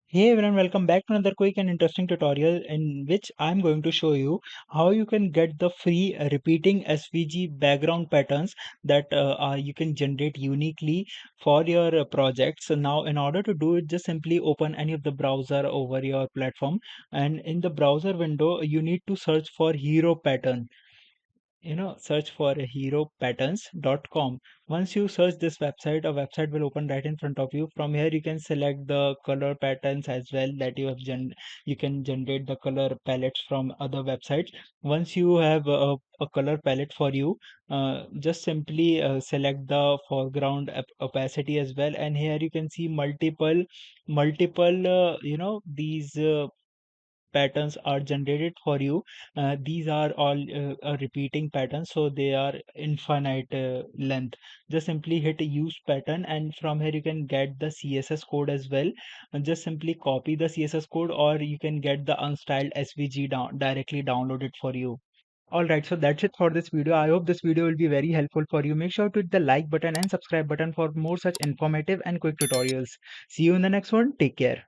Hey everyone, welcome back to another quick and interesting tutorial in which I'm going to show you how you can get the free repeating SVG background patterns that you can generate uniquely for your project. So now in order to do it, just simply open any of the browser over your platform, and in the browser window you need to search for hero pattern. Search for heropatterns.com. Once you search this website, a website will open right in front of you. From here you can select the color patterns as well that you can generate the color palettes from other websites. Once you have a color palette for you, just simply select the foreground opacity as well, and here you can see multiple these patterns are generated for you. These are all repeating patterns, so they are infinite length. Just simply hit use pattern, and from here you can get the CSS code as well. And just simply copy the CSS code, or you can get the unstyled SVG directly downloaded for you. Alright, so that's it for this video. I hope this video will be very helpful for you. Make sure to hit the like button and subscribe button for more such informative and quick tutorials. See you in the next one. Take care.